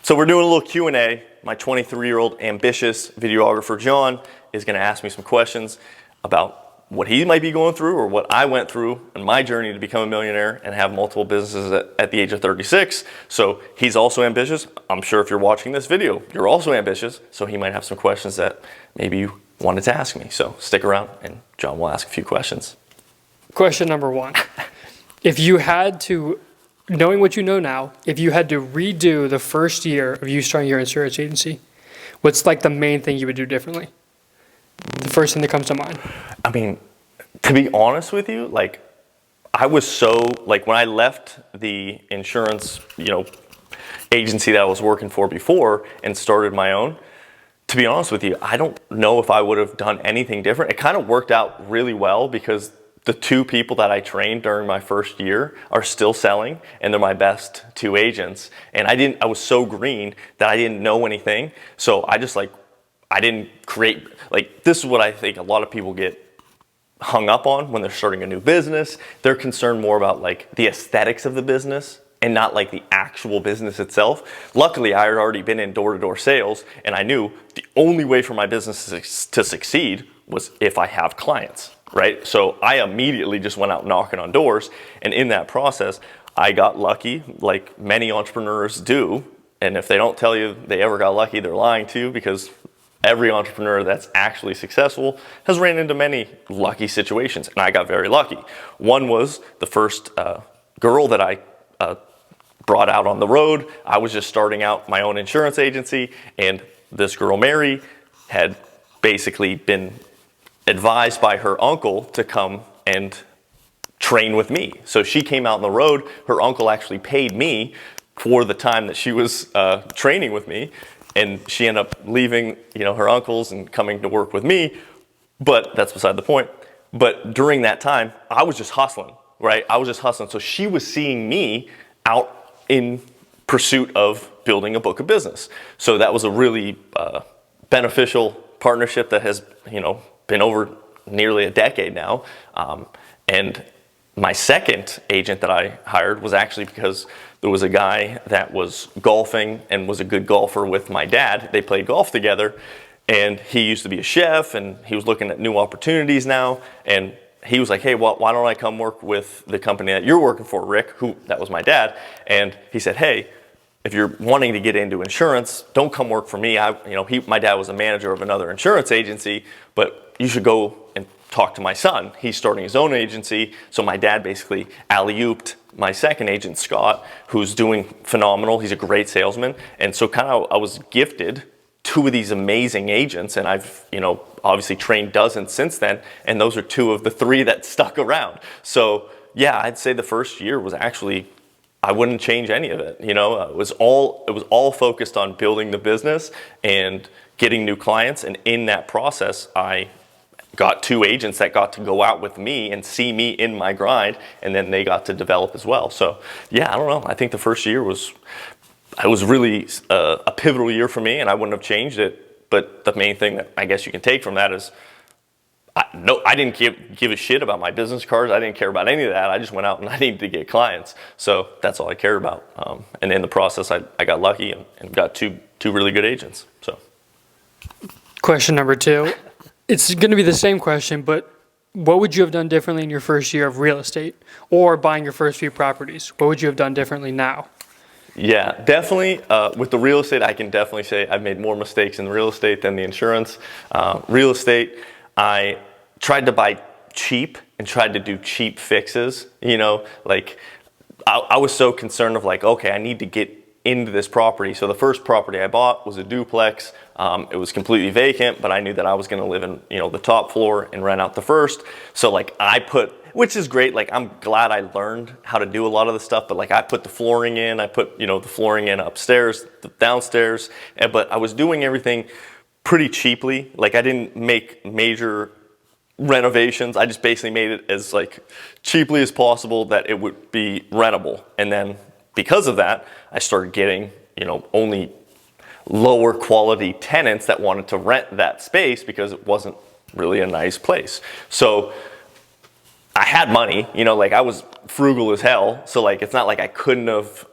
So we're doing a little Q&A. My 23-year-old ambitious videographer, John, is gonna ask me some questions about what he might be going through or what I went through in my journey to become a millionaire and have multiple businesses at the age of 36. So he's also ambitious. I'm sure if you're watching this video, you're also ambitious. So he might have some questions that maybe you wanted to ask me. So stick around and John will ask a few questions. Question number one. If you had to, knowing what you know now, if you had to redo the first year of you starting your insurance agency, what's like the main thing you would do differently? The first thing that comes to mind. I mean, to be honest with you, like I was so, like when I left the insurance, agency that I was working for before and started my own, to be honest with you, I don't know if I would have done anything different. It kind of worked out really well because the two people that I trained during my first year are still selling and they're my best two agents. And I was so green that I didn't know anything. So I didn't create, this is what I think a lot of people get hung up on when they're starting a new business. They're concerned more about the aesthetics of the business and not the actual business itself. Luckily, I had already been in door-to-door sales and I knew the only way for my business to succeed was if I have clients, right? So I immediately just went out knocking on doors, and in that process, I got lucky like many entrepreneurs do. And if they don't tell you they ever got lucky, they're lying to you, because every entrepreneur that's actually successful has ran into many lucky situations, and I got very lucky. One was the first girl that I brought out on the road. I was just starting out my own insurance agency, and this girl, Mary, had basically been advised by her uncle to come and train with me. So she came out on the road. Her uncle actually paid me for the time that she was training with me, and she ended up leaving, her uncle's and coming to work with me. But that's beside the point. But during that time, I was just hustling, right? I was just hustling. So she was seeing me out in pursuit of building a book of business. So that was a really beneficial partnership that has, been over nearly a decade now. And my second agent that I hired was actually because there was a guy that was golfing and was a good golfer with my dad. They played golf together, and he used to be a chef, and he was looking at new opportunities now. And he was like, hey, well, why don't I come work with the company that you're working for, Rick, that was my dad. And he said, hey, if you're wanting to get into insurance, don't come work for me. My dad was a manager of another insurance agency, but you should go and talk to my son. He's starting his own agency. So my dad basically alley-ooped my second agent, Scott, who's doing phenomenal. He's a great salesman. And so I was gifted two of these amazing agents, and I've, obviously trained dozens since then, and those are two of the three that stuck around. So yeah, I'd say the first year was actually, I wouldn't change any of it. It was all focused on building the business and getting new clients. And in that process, I got two agents that got to go out with me and see me in my grind, and then they got to develop as well. So yeah, I don't know. I think the first year was really a pivotal year for me, and I wouldn't have changed it. But the main thing that I guess you can take from that is, I didn't give a shit about my business cards. I didn't care about any of that. I just went out and I needed to get clients. So that's all I cared about. And in the process, I got lucky and got two really good agents. So. Question number two. It's going to be the same question, but what would you have done differently in your first year of real estate or buying your first few properties? What would you have done differently now? Yeah, definitely. With the real estate, I can definitely say I've made more mistakes in real estate than the insurance. Real estate, I tried to buy cheap and tried to do cheap fixes. I was so concerned of okay, I need to get into this property. So the first property I bought was a duplex. It was completely vacant, but I knew that I was going to live in, the top floor and rent out the first. So which is great. I'm glad I learned how to do a lot of the stuff, but I put the flooring in, I put, the flooring in upstairs, downstairs, but I was doing everything pretty cheaply. I didn't make major renovations. I just basically made it as cheaply as possible that it would be rentable. And then because of that, I started getting, only lower quality tenants that wanted to rent that space because it wasn't really a nice place. So I had money, I was frugal as hell. So it's not like I couldn't have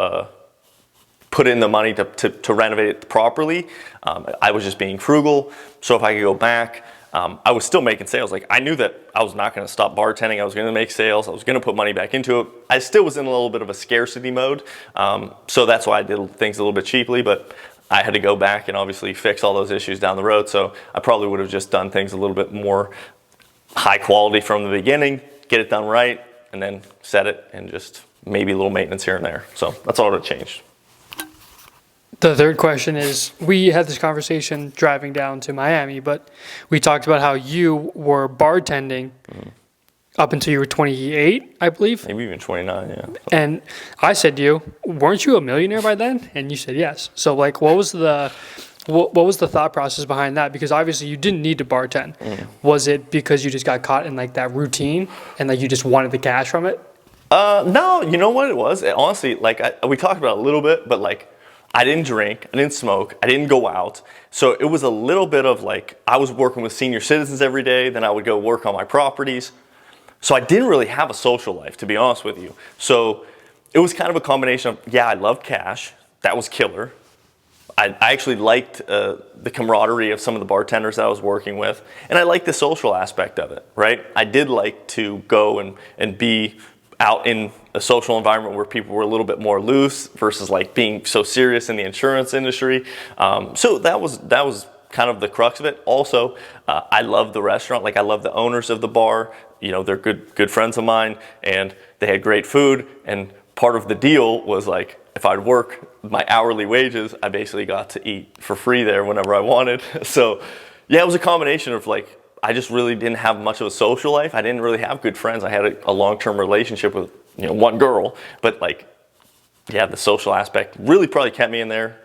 put in the money to renovate it properly. I was just being frugal. So if I could go back, I was still making sales. Like, I knew that I was not going to stop bartending. I was going to make sales. I was going to put money back into it. I still was in a little bit of a scarcity mode. So that's why I did things a little bit cheaply, but I had to go back and obviously fix all those issues down the road. So I probably would have just done things a little bit more high quality from the beginning, get it done right, and then set it, and just maybe a little maintenance here and there. So that's all that changed. The third question is, we had this conversation driving down to Miami, but we talked about how you were bartending up until you were 28, I believe. Maybe even 29, yeah. And I said to you, weren't you a millionaire by then? And you said yes. So like, what was the thought process behind that? Because obviously you didn't need to bartend. Was it because you just got caught in like that routine and like you just wanted the cash from it? No, you know what it was? Honestly, like we talked about it a little bit, but like I didn't drink, I didn't smoke, I didn't go out. So it was a little bit of like, I was working with senior citizens every day, then I would go work on my properties. So I didn't really have a social life, to be honest with you. So it was kind of a combination of, yeah, I loved cash. That was killer. I actually liked the camaraderie of some of the bartenders that I was working with. And I liked the social aspect of it, right? I did like to go and be out in a social environment where people were a little bit more loose versus like being so serious in the insurance industry. So that was kind of the crux of it. Also, I love the restaurant. Like, I love the owners of the bar. You know, they're good friends of mine, and they had great food. And part of the deal was like, if I'd work my hourly wages, I basically got to eat for free there whenever I wanted. So yeah, it was a combination of like, I just really didn't have much of a social life. I didn't really have good friends. I had a long-term relationship with, you know, one girl, but like, yeah, the social aspect really probably kept me in there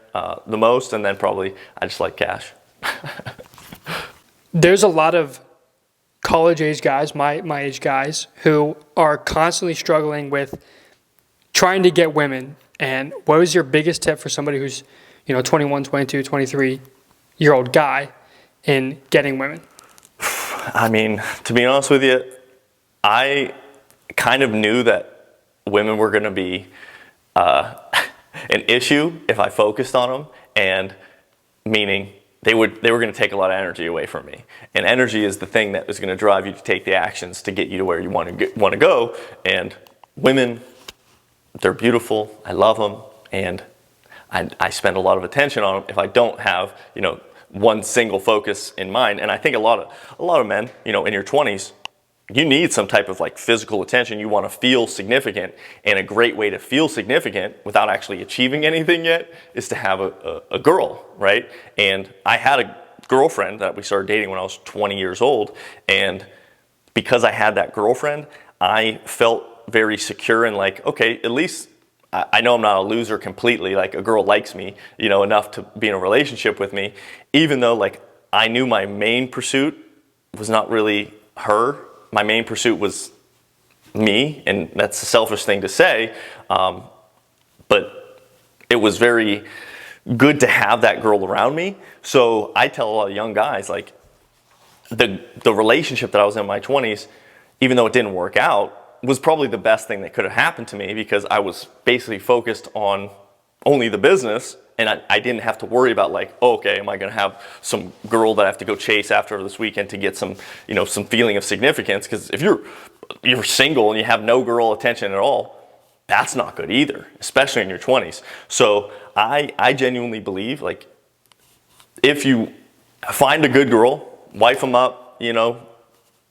the most. And then probably I just like cash. There's a lot of college-age guys, my age guys, who are constantly struggling with trying to get women. And what was your biggest tip for somebody who's, you know, 21, 22, 23-year-old guy in getting women? I mean, to be honest with you, I kind of knew that women were going to be an issue if I focused on them, and meaning they were going to take a lot of energy away from me. And energy is the thing that is going to drive you to take the actions to get you to where you want to go. And women, they're beautiful. I love them, and I spend a lot of attention on them. If I don't have, you know, one single focus in mind, and I think a lot of men, you know, in your 20s, you need some type of like physical attention. You want to feel significant, and a great way to feel significant without actually achieving anything yet is to have a girl, right? And I had a girlfriend that we started dating when I was 20 years old, and because I had that girlfriend, I felt very secure and like, okay, at least I know I'm not a loser completely. Like, a girl likes me, you know, enough to be in a relationship with me, even though like I knew my main pursuit was not really her. My main pursuit was me, and that's a selfish thing to say, but it was very good to have that girl around me. So I tell a lot of young guys, like, the relationship that I was in my 20s, even though it didn't work out, was probably the best thing that could have happened to me, because I was basically focused on only the business, and I didn't have to worry about like, oh, okay, am I going to have some girl that I have to go chase after this weekend to get some, you know, some feeling of significance? Because if you're single and you have no girl attention at all, that's not good either, especially in your 20s. So I genuinely believe, like, if you find a good girl, wife them up, you know,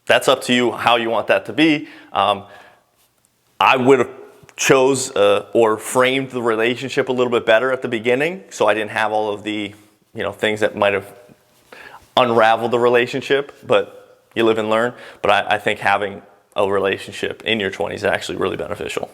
that's up to you how you want that to be. I would have chose or framed the relationship a little bit better at the beginning, so I didn't have all of the, you know, things that might have unraveled the relationship, but you live and learn. But I think having a relationship in your 20s is actually really beneficial.